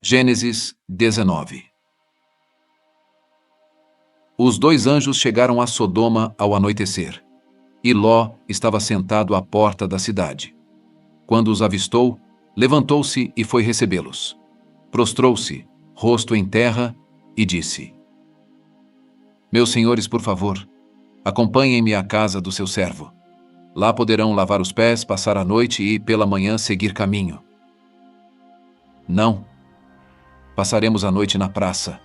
Gênesis 19. Os dois anjos chegaram a Sodoma ao anoitecer, e Ló estava sentado à porta da cidade. Quando os avistou, levantou-se e foi recebê-los. Prostrou-se, rosto em terra, e disse: Meus senhores, por favor, acompanhem-me à casa do seu servo. Lá poderão lavar os pés, passar a noite e, pela manhã, seguir caminho. Não. Passaremos a noite na praça,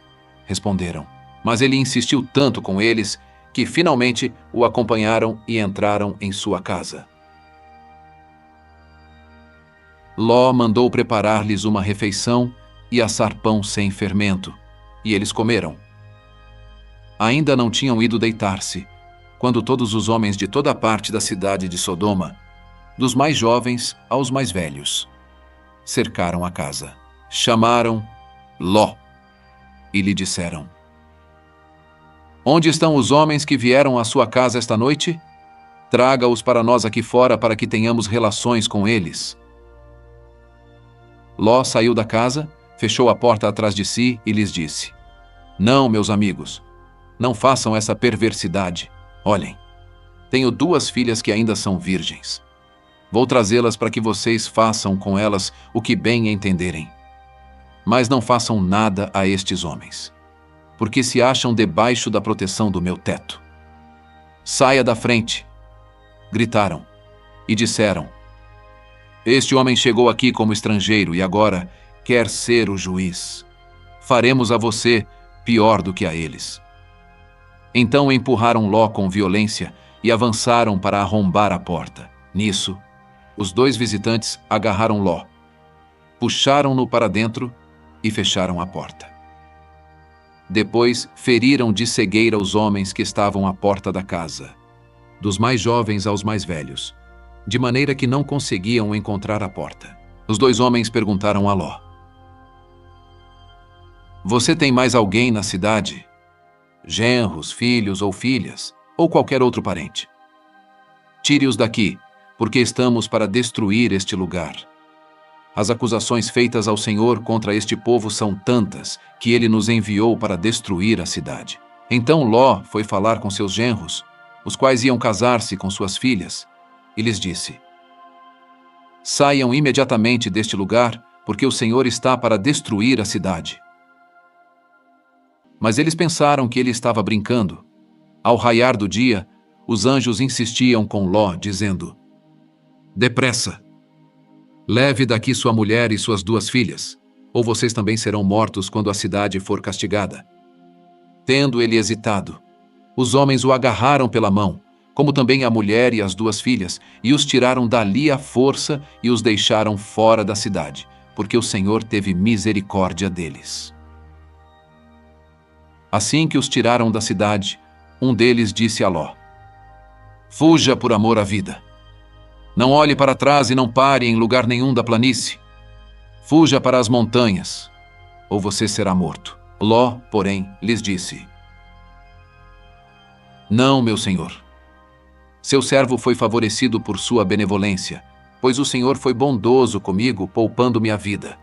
responderam. Mas ele insistiu tanto com eles que finalmente o acompanharam e entraram em sua casa. Ló mandou preparar-lhes uma refeição e assar pão sem fermento, e eles comeram. Ainda não tinham ido deitar-se, quando todos os homens de toda a parte da cidade de Sodoma, dos mais jovens aos mais velhos, cercaram a casa. Chamaram Ló e lhe disseram: Onde estão os homens que vieram à sua casa esta noite? Traga-os para nós aqui fora para que tenhamos relações com eles. Ló saiu da casa, fechou a porta atrás de si e lhes disse: Não, meus amigos, não façam essa perversidade. Olhem, tenho 2 filhas que ainda são virgens. Vou trazê-las para que vocês façam com elas o que bem entenderem. Mas não façam nada a estes homens, porque se acham debaixo da proteção do meu teto. Saia da frente! Gritaram e disseram: Este homem chegou aqui como estrangeiro e agora quer ser o juiz. Faremos a você pior do que a eles. Então empurraram Ló com violência e avançaram para arrombar a porta. Nisso, os 2 visitantes agarraram Ló, puxaram-no para dentro e fecharam a porta. Depois feriram de cegueira os homens que estavam à porta da casa, dos mais jovens aos mais velhos, de maneira que não conseguiam encontrar a porta. Os 2 homens perguntaram a Ló: Você tem mais alguém na cidade? Genros, filhos ou filhas, ou qualquer outro parente? Tire-os daqui, porque estamos para destruir este lugar. As acusações feitas ao Senhor contra este povo são tantas que ele nos enviou para destruir a cidade. Então Ló foi falar com seus genros, os quais iam casar-se com suas filhas, e lhes disse: Saiam imediatamente deste lugar, porque o Senhor está para destruir a cidade. Mas eles pensaram que ele estava brincando. Ao raiar do dia, os anjos insistiam com Ló, dizendo: Depressa! Leve daqui sua mulher e suas 2 filhas, ou vocês também serão mortos quando a cidade for castigada. Tendo ele hesitado, os homens o agarraram pela mão, como também a mulher e as 2 filhas, e os tiraram dali à força e os deixaram fora da cidade, porque o Senhor teve misericórdia deles. Assim que os tiraram da cidade, um deles disse a Ló: Fuja por amor à vida. Não olhe para trás e não pare em lugar nenhum da planície. Fuja para as montanhas, ou você será morto. Ló, porém, lhes disse: Não, meu senhor. Seu servo foi favorecido por sua benevolência, pois o Senhor foi bondoso comigo, poupando-me a vida.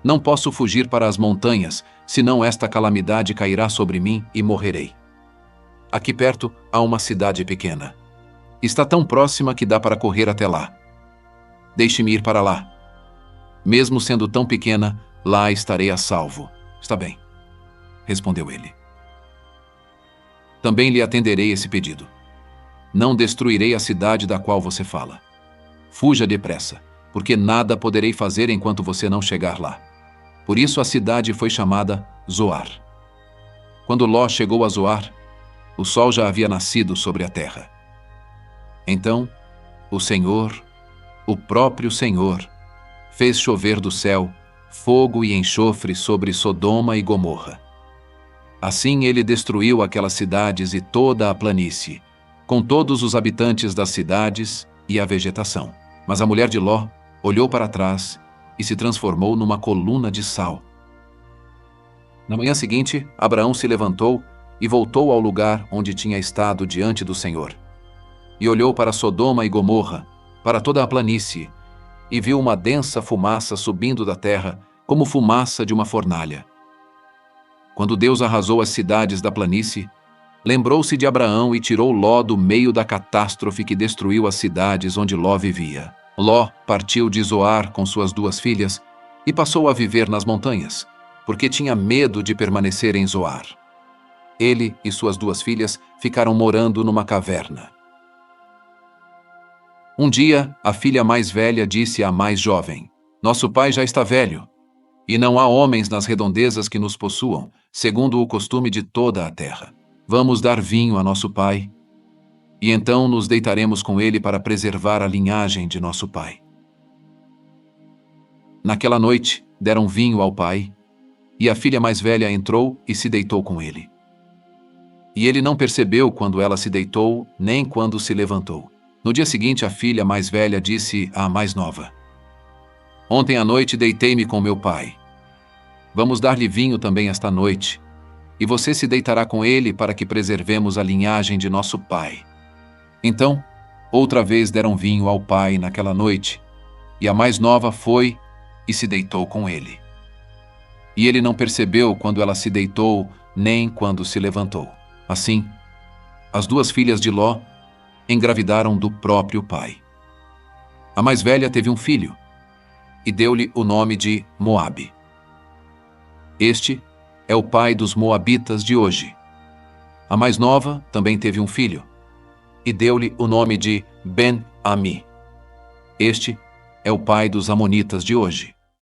Não posso fugir para as montanhas, senão esta calamidade cairá sobre mim e morrerei. Aqui perto há uma cidade pequena. Está tão próxima que dá para correr até lá. Deixe-me ir para lá. Mesmo sendo tão pequena, lá estarei a salvo. Está bem, respondeu ele. Também lhe atenderei esse pedido. Não destruirei a cidade da qual você fala. Fuja depressa, porque nada poderei fazer enquanto você não chegar lá. Por isso a cidade foi chamada Zoar. Quando Ló chegou a Zoar, o sol já havia nascido sobre a terra. Então, o Senhor, o próprio Senhor, fez chover do céu fogo e enxofre sobre Sodoma e Gomorra. Assim ele destruiu aquelas cidades e toda a planície, com todos os habitantes das cidades e a vegetação. Mas a mulher de Ló olhou para trás e se transformou numa coluna de sal. Na manhã seguinte, Abraão se levantou e voltou ao lugar onde tinha estado diante do Senhor. E olhou para Sodoma e Gomorra, para toda a planície, e viu uma densa fumaça subindo da terra como fumaça de uma fornalha. Quando Deus arrasou as cidades da planície, lembrou-se de Abraão e tirou Ló do meio da catástrofe que destruiu as cidades onde Ló vivia. Ló partiu de Zoar com suas 2 filhas e passou a viver nas montanhas, porque tinha medo de permanecer em Zoar. Ele e suas 2 filhas ficaram morando numa caverna. Um dia, a filha mais velha disse à mais jovem: "Nosso pai já está velho, e não há homens nas redondezas que nos possuam, segundo o costume de toda a terra. Vamos dar vinho a nosso pai, e então nos deitaremos com ele para preservar a linhagem de nosso pai." Naquela noite, deram vinho ao pai, e a filha mais velha entrou e se deitou com ele. E ele não percebeu quando ela se deitou, nem quando se levantou. No dia seguinte, a filha mais velha disse à mais nova: "Ontem à noite deitei-me com meu pai. Vamos dar-lhe vinho também esta noite, e você se deitará com ele para que preservemos a linhagem de nosso pai." Então, outra vez deram vinho ao pai naquela noite, e a mais nova foi e se deitou com ele. E ele não percebeu quando ela se deitou, nem quando se levantou. Assim, as 2 filhas de Ló engravidaram do próprio pai. A mais velha teve um filho, e deu-lhe o nome de Moabe. Este é o pai dos moabitas de hoje. A mais nova também teve um filho, e deu-lhe o nome de Ben-Ami. Este é o pai dos amonitas de hoje.